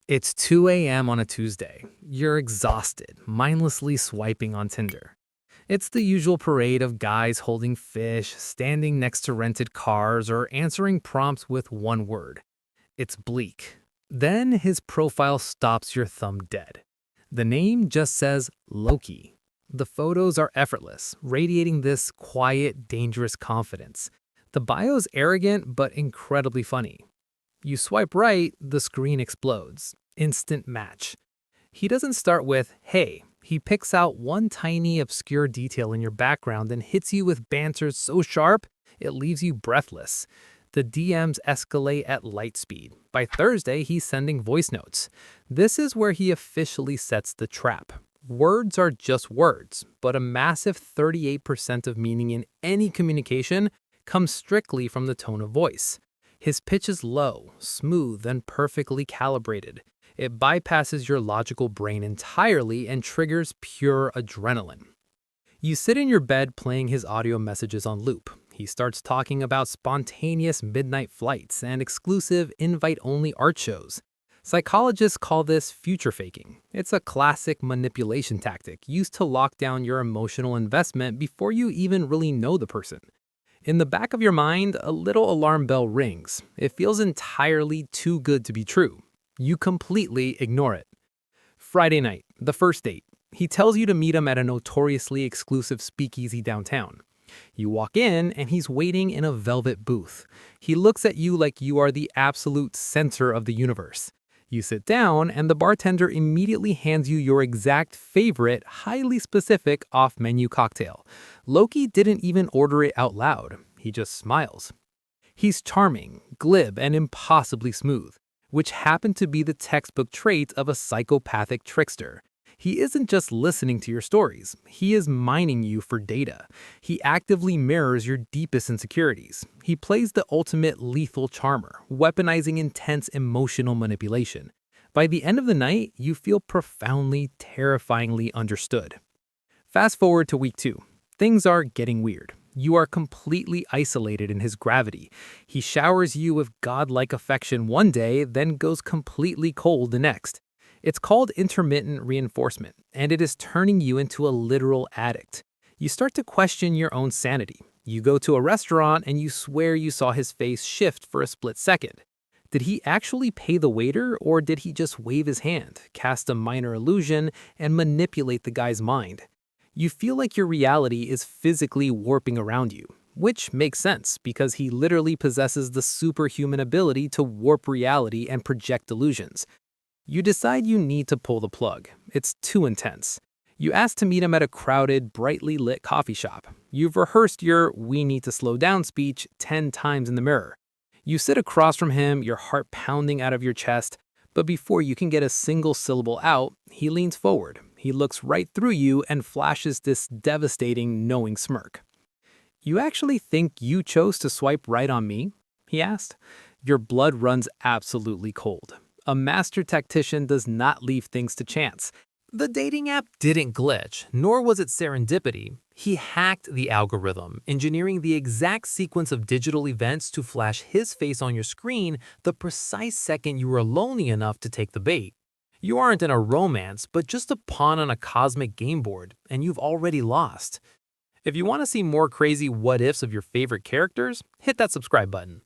It's 2 a.m. on a Tuesday. You're exhausted, mindlessly swiping on Tinder. It's the usual parade of guys holding fish, standing next to rented cars, or answering prompts with one word. It's bleak. Then his profile stops your thumb dead. The name just says Loki. The photos are effortless, radiating this quiet, dangerous confidence. The bio's arrogant but incredibly funny. You swipe right, the screen explodes. Instant match. He doesn't start with, hey. He picks out one tiny, obscure detail in your background and hits you with banter so sharp, it leaves you breathless. The DMs escalate at light speed. By Thursday, he's sending voice notes. This is where he officially sets the trap. Words are just words, but a massive 38% of meaning in any communication comes strictly from the tone of voice. His pitch is low, smooth, and perfectly calibrated. It bypasses your logical brain entirely and triggers pure adrenaline. You sit in your bed playing his audio messages on loop. He starts talking about spontaneous midnight flights and exclusive invite-only art shows. Psychologists call this future faking. It's a classic manipulation tactic used to lock down your emotional investment before you even really know the person. In the back of your mind, a little alarm bell rings. It feels entirely too good to be true. You completely ignore it. Friday night, the first date. He tells you to meet him at a notoriously exclusive speakeasy downtown. You walk in, and he's waiting in a velvet booth. He looks at you like you are the absolute center of the universe. You sit down, and the bartender immediately hands you your exact favorite, highly specific off-menu cocktail. Loki didn't even order it out loud. He just smiles. He's charming, glib, and impossibly smooth, which happened to be the textbook trait of a psychopathic trickster. He isn't just listening to your stories. He is mining you for data. He actively mirrors your deepest insecurities. He plays the ultimate lethal charmer, weaponizing intense emotional manipulation. By the end of the night, you feel profoundly, terrifyingly understood. Fast forward to week 2. Things are getting weird. You are completely isolated in his gravity. He showers you with godlike affection one day, then goes completely cold the next. It's called intermittent reinforcement, and it is turning you into a literal addict. You start to question your own sanity. You go to a restaurant and you swear you saw his face shift for a split second. Did he actually pay the waiter, or did he just wave his hand, cast a minor illusion, and manipulate the guy's mind? You feel like your reality is physically warping around you, which makes sense because he literally possesses the superhuman ability to warp reality and project illusions. You decide you need to pull the plug. It's too intense. You ask to meet him at a crowded, brightly lit coffee shop. You've rehearsed your "we need to slow down" speech 10 times in the mirror. You sit across from him, your heart pounding out of your chest, but before you can get a single syllable out, he leans forward. He looks right through you and flashes this devastating, knowing smirk. "You actually think you chose to swipe right on me?" he asked. Your blood runs absolutely cold. A master tactician does not leave things to chance. The dating app didn't glitch, nor was it serendipity. He hacked the algorithm, engineering the exact sequence of digital events to flash his face on your screen the precise second you were lonely enough to take the bait. You aren't in a romance, but just a pawn on a cosmic game board, and you've already lost. If you want to see more crazy what-ifs of your favorite characters, hit that subscribe button.